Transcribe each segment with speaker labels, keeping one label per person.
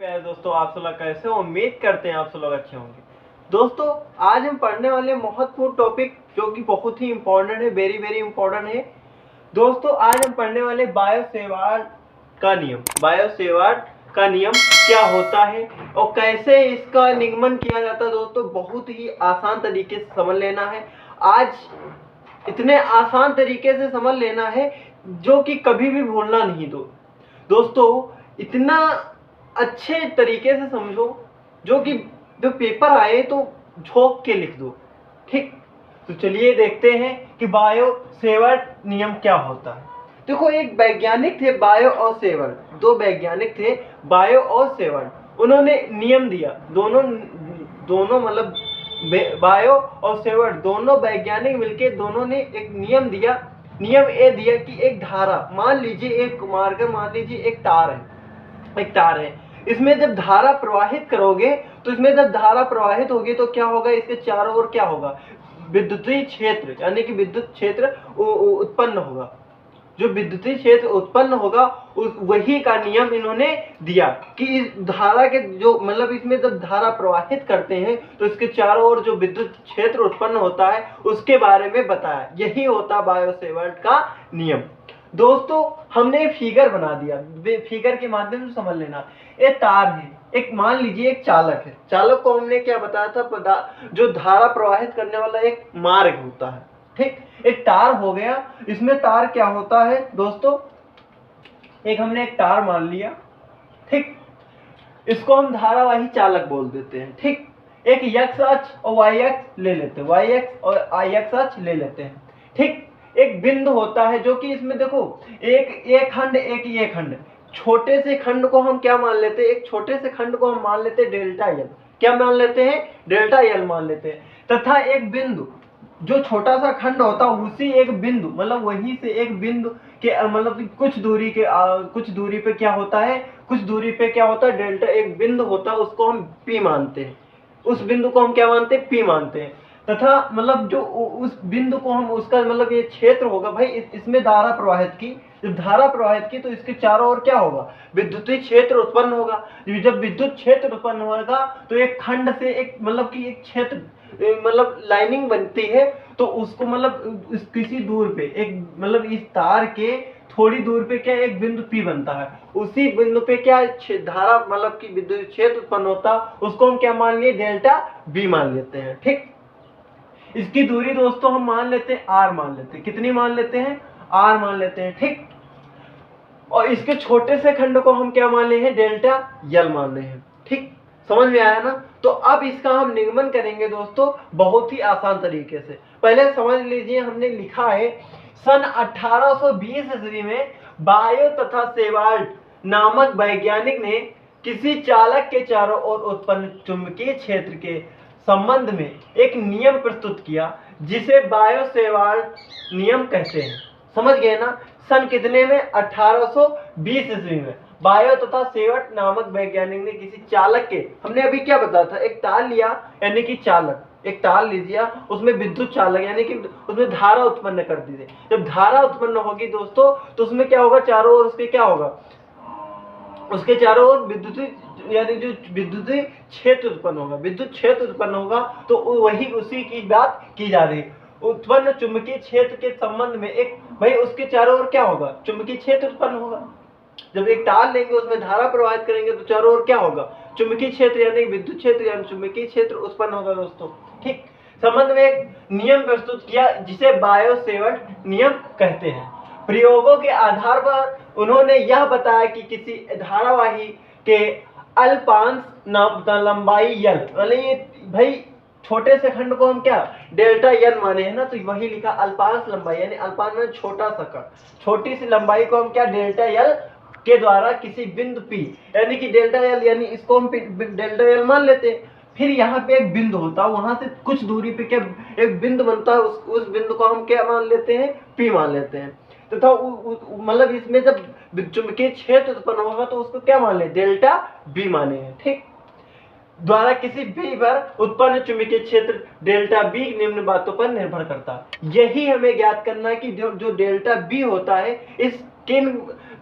Speaker 1: प्यारे दोस्तों, आप सब लोग कैसे हो? उम्मीद करते हैं आप सब लोग अच्छे होंगे। दोस्तों, आज हम पढ़ने वाले महत्वपूर्ण टॉपिक जो कि बहुत ही इंपॉर्टेंट है, वेरी वेरी इंपॉर्टेंट है। दोस्तों, आज हम पढ़ने वाले बायो सेवार्ट का नियम। बायो सेवार्ट का नियम क्या होता है और कैसे इसका निगमन किया जाता है। दोस्तों, बहुत ही आसान तरीके से समझ लेना है। आज इतने आसान तरीके से समझ लेना है जो कि कभी भी भूलना नहीं। दोस्तों, इतना अच्छे तरीके से समझो जो कि जो पेपर आए तो झोंक के लिख दो। ठीक, तो चलिए देखते हैं कि बायो सेवर्ट नियम क्या होता है। देखो, एक वैज्ञानिक थे बायो और सेवर्ट, दो वैज्ञानिक थे बायो और सेवर्ट। उन्होंने नियम दिया, दोनों मतलब बायो और सेवर्ट दोनों वैज्ञानिक मिलकर दोनों ने एक नियम दिया। नियम ये दिया कि एक धारा, मान लीजिए एक मार्कर, मान लीजिए एक तार है। इसमें जब धारा प्रवाहित करोगे तो इसमें जब धारा प्रवाहित होगी तो क्या होगा, इसके चारों ओर क्या होगा, विद्युतीय क्षेत्र, यानी कि विद्युत क्षेत्र उत्पन्न होगा। जो विद्युतीय क्षेत्र उत्पन्न होगा वही का नियम इन्होंने दिया कि इस धारा के जो मतलब इसमें जब धारा प्रवाहित करते हैं तो इसके चारों ओर जो विद्युत क्षेत्र उत्पन्न होता है उसके बारे में बताया। यही होता बायो सेवर्ट का नियम। दोस्तों, हमने फिगर बना दिया, फिगर के माध्यम से समझ लेना। ये तार है, एक मान लीजिए एक चालक है। चालक को हमने क्या बताया था, जो धारा प्रवाहित करने वाला एक मार्ग होता है। ठीक, एक तार हो गया। इसमें तार क्या होता है दोस्तों, एक हमने एक तार मान लिया। ठीक, इसको हम धारावाही चालक बोल देते हैं। ठीक, एक एक्स अक्ष और वाई अक्ष ले लेते हैं, वाई अक्ष और आई अक्ष अक्ष ले लेते हैं। ठीक, एक बिंदु होता है जो कि इसमें देखो एक खंड, एक ये खंड, छोटे से खंड को हम क्या मान लेते हैं, एक छोटे से खंड को हम मान लेते हैं डेल्टा एल। क्या मान लेते हैं? डेल्टा एल मान लेते हैं। तथा एक बिंदु, जो छोटा सा खंड होता है उसी एक बिंदु, मतलब वहीं से एक बिंदु के मतलब कुछ दूरी पे क्या होता है, कुछ दूरी पे क्या होता है, डेल्टा एक बिंदु होता है, उसको हम पी मानते हैं। उस बिंदु को हम क्या मानते हैं? पी मानते हैं। तथा मतलब जो उस बिंदु को हम, उसका मतलब ये क्षेत्र होगा भाई, इसमें धारा प्रवाहित की, जब धारा प्रवाहित की तो इसके चारों ओर क्या होगा, विद्युतीय क्षेत्र उत्पन्न होगा। जब विद्युत क्षेत्र उत्पन्न होगा तो एक खंड से एक मतलब कि एक क्षेत्र मतलब लाइनिंग बनती है, तो उसको मतलब किसी दूर पे एक मतलब इस तार के थोड़ी दूर पे क्या एक बिंदु P बनता है। उसी बिंदु पे क्या धारा मतलब कि विद्युत क्षेत्र उत्पन्न होता, उसको हम क्या मान लिए, डेल्टा B मान लेते हैं। ठीक, इसकी दूरी दोस्तों हम मान लेते हैं R मान लेते हैं। कितनी मान लेते हैं? R मान लेते हैं। ठीक, और इसके छोटे से खंड को हम क्या मान ले हैं, डेल्टा L मान ले हैं। ठीक, समझ में आया ना? तो अब इसका हम निगमन करेंगे दोस्तों बहुत ही आसान तरीके से। पहले समझ लीजिए, हमने लिखा है सन 1820 ईस्वी में बायो तथा सेवाल्ट नामक वैज्ञानिक ने किसी चालक के चारों ओर उत्पन्न चुंबकीय क्षेत्र के संबंध में एक नियम प्रस्तुत किया जिसे बायो सेवाल्ट नियम कहते हैं। समझ गए ना? सन कितने में? 1820 ईस्वी में बायो तथा सेवर्ट नामक वैज्ञानिक ने किसी चालक के, हमने अभी क्या बताया था, एक तार लिया यानी कि चालक, एक तार लीजिए, उसमें विद्युत चालक यानी कि उसमें धारा उत्पन्न कर दीजिए। जब धारा उत्पन्न होगी दोस्तों तो उसमें क्या होगा, चारों ओर उसके क्या होगा, उसके चारों ओर विद्युत यानी जो विद्युतीय क्षेत्र उत्पन्न होगा, विद्युत क्षेत्र उत्पन्न होगा, तो वही उसी की बात की जा रही है। उत्पन्न चुंबकीय क्षेत्र के संबंध में एक भाई उसके चारों ओर क्या होगा, चुंबकीय क्षेत्र उत्पन्न होगा। जब एक तार लेंगे उसमें धारा प्रवाहित करेंगे तो चारों ओर क्या होगा, चुंबकीय क्षेत्र यानी विद्युत क्षेत्र यानी चुंबकीय क्षेत्र उत्पन्न होगा दोस्तों। ठीक, संबंध में एक नियम प्रस्तुत किया जिसे बायो सेवर्ट नियम कहते हैं। प्रयोगों के आधार पर उन्होंने यह बताया कि किसी धारावाही के अल्पांश लंबाई यल, ये भाई छोटे से खंड को हम क्या डेल्टा एन माने हैं ना, तो वही लिखा अल्पांश लंबाई, यानी अल्पांश में छोटा सा खंड, छोटी सी लंबाई को हम क्या डेल्टा एल के द्वारा किसी बिंदु P यानी कि डेल्टा एल, यानी इसको हम डेल्टा एल मान लेते हैं। फिर यहाँ पे एक बिंदु होता है, वहां से कुछ दूरी पे क्या एक बिंदु बनता है, उस बिंदु को हम क्या मान लेते हैं, P मान लेते हैं। तथा मतलब इसमें जब चुंबकीय क्षेत्र उत्पन्न होगा तो उसको क्या मान ले, डेल्टा B माने हैं। ठीक, द्वारा किसी B पर उत्पन्न चुंबकीय क्षेत्र डेल्टा B निम्न बातों पर निर्भर करता है। यही हमें ज्ञात करना है कि जो डेल्टा B होता है इस किन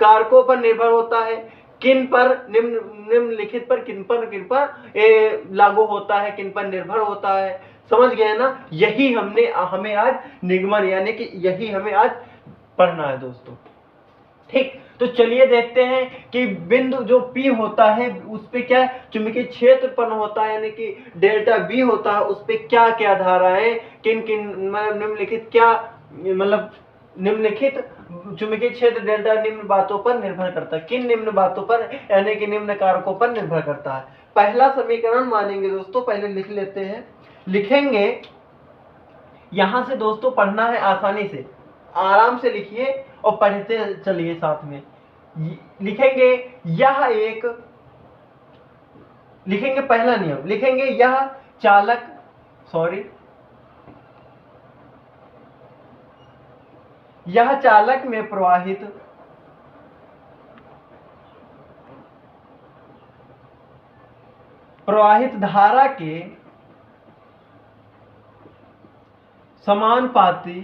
Speaker 1: कारकों पर निर्भर होता है, किन पर निम्नलिखित पर किन पर लागू होता है, किन पर निर्भर होता है। समझ गए ना? यही हमें आज निगमन यानी कि यही हमें आज पढ़ना है दोस्तों। ठीक, तो चलिए देखते हैं कि बिंदु जो P होता है उस पे क्या चुंबकीय क्षेत्र उत्पन्न होता है, यानी कि डेल्टा V होता है, उस पे क्या क्या धाराएं किन किन मतलब निम्नलिखित क्या मतलब निम्नलिखित चुंबकीय क्षेत्र डेल्टा निम्न बातों पर निर्भर करता है। किन निम्न बातों पर, यानी कि निम्न कारकों पर निर्भर करता है। पहला समीकरण मानेंगे दोस्तों, पहले लिख लेते हैं, लिखेंगे यहां से दोस्तों पढ़ना है आसानी से, आराम से लिखिए और पढ़ते चलिए साथ में। लिखेंगे यह एक, लिखेंगे पहला नियम, लिखेंगे यह चालक यह चालक में प्रवाहित धारा के समानुपाती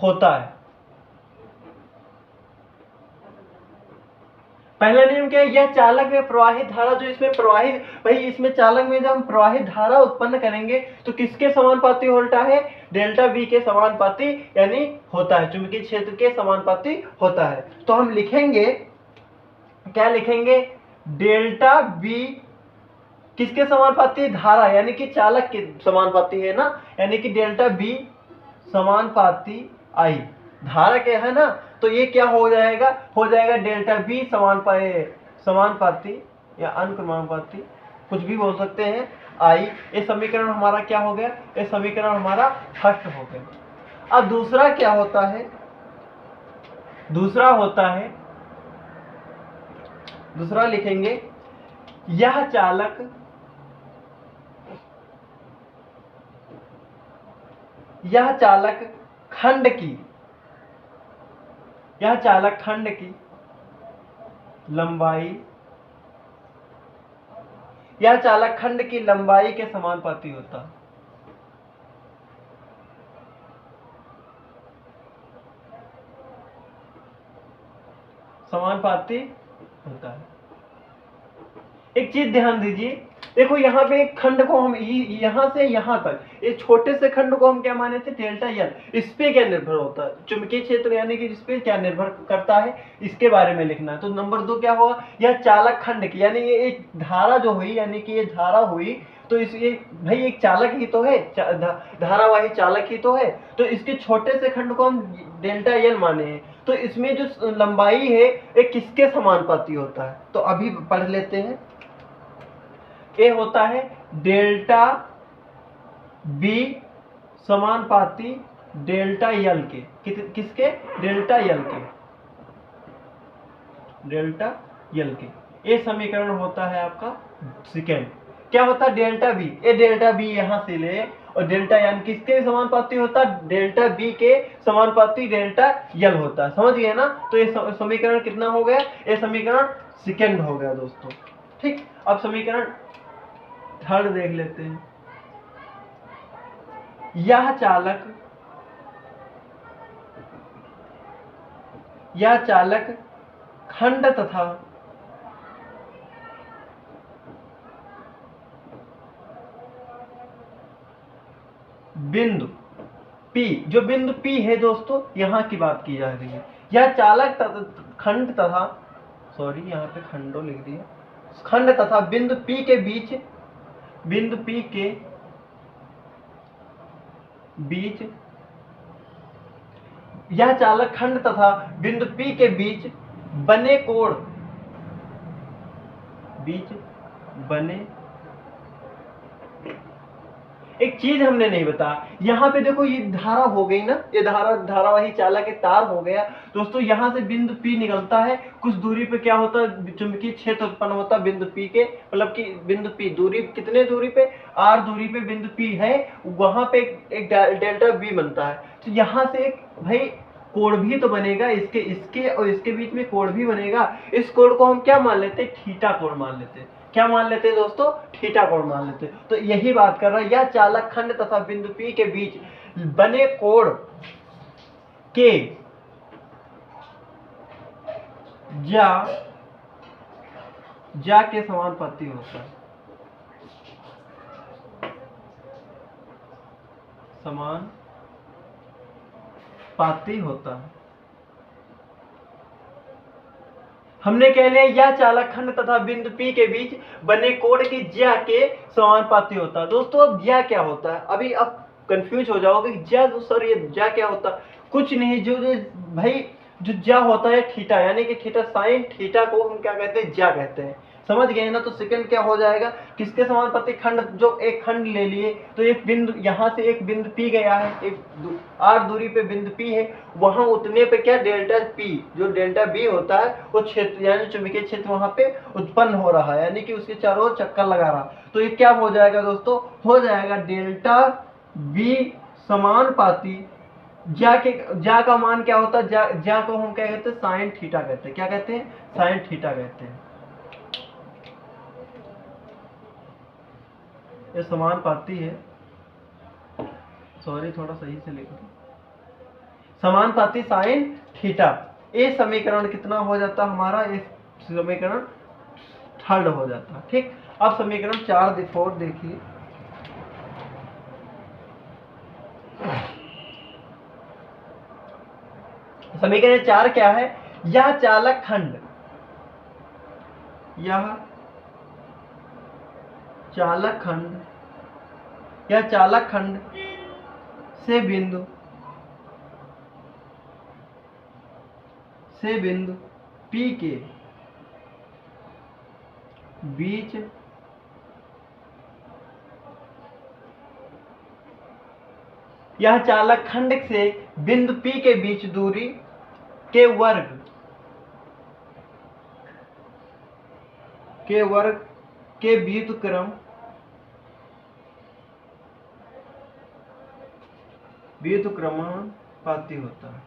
Speaker 1: होता है। पहला नियम क्या है? यह चालक में प्रवाहित धारा, जो इसमें प्रवाहित, भाई इसमें चालक में जब हम प्रवाहित धारा उत्पन्न करेंगे तो किसके समानुपाती होता है? डेल्टा V के समानुपाती यानी होता है, चुंबकीय क्षेत्र के समानुपाती होता है। तो हम लिखेंगे, क्या लिखेंगे? डेल्टा V किसके समानुपाती? धारा यानी कि चालक के समानुपाती है ना, यानी कि डेल्टा V समानुपाती I, धारा क्या है ना, तो ये क्या हो जाएगा? हो जाएगा डेल्टा V समानुपाती या अनुक्रमानुपाती, कुछ भी बोल सकते हैं, I। ये समीकरण हमारा क्या हो गया? ये समीकरण हमारा फर्स्ट हो गया। अब दूसरा क्या होता है? दूसरा लिखेंगे यह चालक खंड की लंबाई के समानुपाती होता है। एक चीज ध्यान दीजिए, देखो यहाँ पे एक खंड को हम यहाँ से यहाँ तक एक छोटे से खंड को हम क्या माने थे? Delta L। इस पे क्या निर्भर होता है? चुंबकीय क्षेत्र यानी कि इस पे क्या निर्भर करता है, इसके बारे में लिखना है। तो नंबर 2 क्या होगा? यह चालक खंड की, यानी ये एक धारा जो हुई, यानी कि ये धारा हुई, तो ये भाई एक चालक ही तो है, धारावाही चालक ही तो है, तो इसके छोटे से खंड को हम डेल्टा L माने हैं। तो इसमें जो लंबाई है ये किसके समानुपाती होता है? तो अभी पढ़ लेते हैं। ए होता है डेल्टा V समानुपाती डेल्टा L के, किसके? डेल्टा L के। ये समीकरण होता है आपका सेकेंड। क्या होता है? डेल्टा V, ये डेल्टा V यहां से ले, और डेल्टा यानी किसके समानुपाती होता है? डेल्टा V के समानुपाती डेल्टा L होता है। समझ गए ना? तो ये समीकरण कितना हो गया? ये समीकरण सेकेंड हो गया दोस्तों। ठीक, अब समीकरण थर्ड देख लेते हैं। यह चालक खंड तथा बिंदु P, जो बिंदु P है दोस्तों, यहां की बात की जा रही है। यह चालक खंड तथा, सॉरी यहाँ पे खंडो लिख दिया, खंड तथा बिंदु P के बीच यह चालक खंड तथा बिंदु P के बीच बने एक चीज हमने नहीं बताया, यहाँ पे देखो ये धारा हो गई ना, ये धारावाही चालक के तार हो गया दोस्तों। यहाँ से बिंदु P निकलता है, कुछ दूरी पे क्या होता है? चुंबकीय क्षेत्र उत्पन्न होता है बिंदु P के, मतलब कि बिंदु P दूरी, कितने दूरी पे? R दूरी पे बिंदु P है, वहां पे एक डेल्टा V बनता है। तो यहाँ से एक भाई कोण भी तो बनेगा, इसके और इसके बीच में कोण भी बनेगा। इस कोण को हम क्या मान लेते? थीटा कोण मान लेते। क्या मान लेते हैं दोस्तों? थीटा कोण मान लेते। तो यही बात कर रहा है, यह चालक खंड तथा बिंदु P के बीच बने कोण के ज्या के समानुपाती होता है। समानुपाती होता है। हमने कह लिया यह चालक खंड तथा बिंदु P के बीच बने कोण की ज्या के समानुपाती होता है। दोस्तों अब ज्या क्या होता है, अभी अब कंफ्यूज हो जाओगे ज्या सर ये ज्या क्या होता है। कुछ नहीं, जो भाई जो ज्या होता है थीटा, यानी कि थीटा साइन थीटा को हम क्या कहते हैं, ज्या कहते हैं। समझ गए ना। तो सेकंड क्या हो जाएगा, किसके समानुपाती, खंड, जो एक खंड ले लिए तो एक बिंदु, यहां से एक बिंदु P गया है, एक r दूरी पे बिंदु P है, वहां उतने पे क्या डेल्टा P, जो डेल्टा B होता है वो क्षेत्र यानी चुंबकीय क्षेत्र वहां पे उत्पन्न हो रहा है, यानी कि उसके चारों ओर चक्कर लगा रहा। तो ये क्या हो जाएगा दोस्तों, हो जाएगा डेल्टा B समानुपाती ज्या का मान क्या होता है, ज्या को हम क्या कहते हैं, साइन थीटा कहते हैं। क्या कहते हैं, साइन थीटा कहते हैं। ये समानुपाती है, सॉरी थोड़ा सही से लिख दो, समानुपाती साइन थीटा। ये समीकरण कितना हो जाता हमारा, ये समीकरण थर्ड हो जाता है। ठीक, अब समीकरण 4 देखिए। समीकरण 4 क्या है, यह चालक खंड, यह चालक खंड से बिंदु P के बीच यह चालक खंड से बिंदु P के बीच दूरी के वर्ग के व्युत्क्रमानुपाती होता है।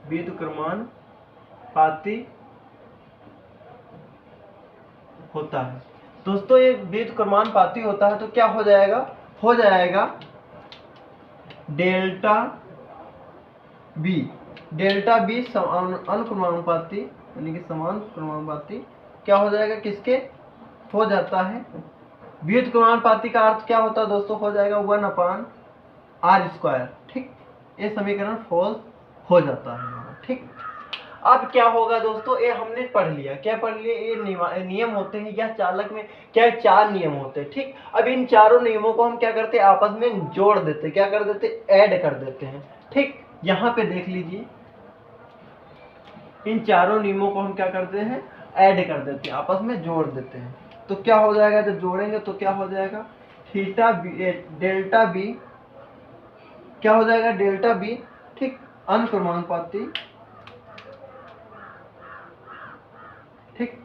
Speaker 1: व्युत्क्रमानुपाती होता है। दोस्तों ये व्युत्क्रमानुपाती होता है तो क्या हो जाएगा, हो जाएगा डेल्टा बी अनुक्रमानुपाती, यानी कि समान क्रमानुपाती क्या हो जाएगा, किसके हो जाता है, व्युत्क्रमानुपाती का अर्थ क्या होता है दोस्तों, हो जाएगा 1/r²। ठीक, ये समीकरण फॉल्स हो जाता है। ठीक, अब क्या होगा दोस्तों, ये हमने पढ़ लिया, क्या पढ़ लिया, ये नियम होते हैं या चालक में क्या 4 नियम होते हैं। ठीक, अब इन चारों नियमों को हम क्या करते हैं, आपस में जोड़ देते, क्या कर देते, ऐड कर देते हैं। ठीक, यहाँ पे देख लीजिए, इन चारों नियमों को हम क्या करते हैं, ऐड कर देते हैं, आपस में जोड़ देते हैं। तो क्या हो जाएगा, जब जोड़ेंगे तो क्या हो जाएगा, थीटा डेल्टा बी क्या हो जाएगा, डेल्टा बी, ठीक, अनुक्रमानुपाती, ठीक,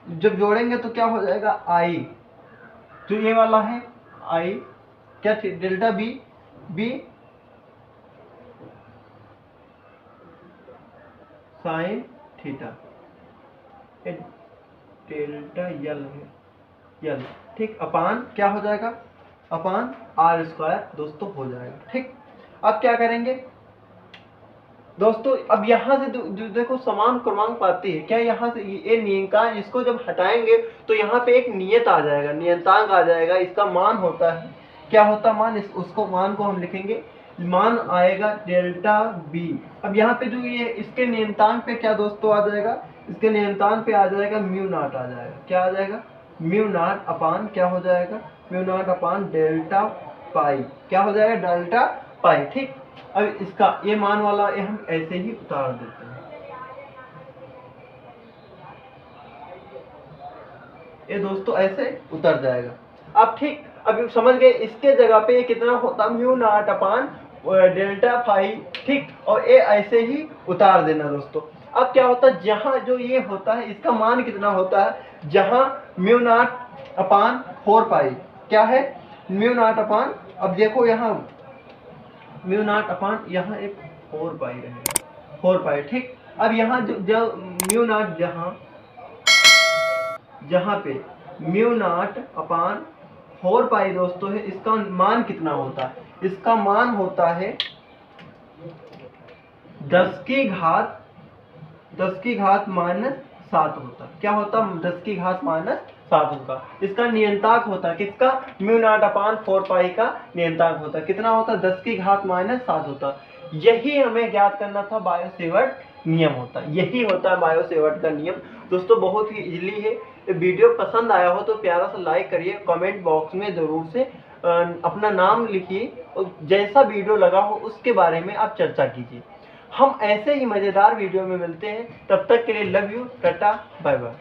Speaker 1: जब जोड़ेंगे तो क्या हो जाएगा, आई, जो ये वाला है आई, क्या थी, delta B sine theta, delta L, ठीक, अपान क्या हो जाएगा, अपान r² दोस्तों हो जाएगा। ठीक, अब क्या करेंगे दोस्तों, अब यहाँ से देखो समान क्रमांक पाती है क्या, यहाँ से ये नियतांक, इसको जब हटाएंगे तो यहाँ पे एक नियत आ जाएगा, नियतांक आ जाएगा, इसका मान होता है, क्या होता है मान, उसको मान को हम लिखेंगे, मान आएगा डेल्टा बी। अब यहाँ पे जो ये इसके नियतांक पे क्या दोस्तों आ जाएगा, इसके नियतांक पे आ जाएगा म्यू नॉट आ जाएगा, क्या आ जाएगा, म्यू नॉट अपान क्या हो जाएगा, म्यू नॉट अपान डेल्टा पाई, क्या हो जाएगा, डेल्टा पाई। ठीक, अब इसका ये मान वाला ये हम ऐसे ही उतार देते हैं, ये दोस्तों ऐसे उतर जाएगा। अब ठीक, अब समझ गए, इसके जगह पे ये कितना होता, mu naught upon delta phi. ठीक, और ये ऐसे ही उतार देना दोस्तों। अब क्या होता है, जहां जो ये होता है इसका मान कितना होता है, जहां म्यू नॉट अपान 4 पाई, क्या है, म्यू नॉट अपान, अब देखो यहाँ म्यू नॉट अपान यहाँ एक 4 पाई रहेगा, 4 पाई। ठीक, अब यहाँ जो म्यू नॉट जहाँ पे म्यू नॉट अपान 4 पाई दोस्तों है, इसका मान कितना होता है? इसका मान होता है 10 की घात -7 होता। क्या होता? 10 की घात -7 होगा। इसका नियंताक होता है किसका? म्यू नॉट अपान 4 पाई का नियंताक होता। कितना होता? 10 की घात -7 होता। यही हमें ज्ञात करना था, बायो सेवर्ट नियम होता। यही होता है बायो सेवर्ट का नियम। दोस्तों बहुत ही इजीली है। वीडियो पसंद आया हो तो प्यारा सा लाइक करिए, कमेंट बॉक्स में जरूर से अपना नाम लिखिए और जैसा वीडियो लगा हो उसके बारे में आप चर्चा कीजिए। हम ऐसे ही मजेदार वीडियो में मिलते हैं, तब तक के लिए love you, tata, bye bye.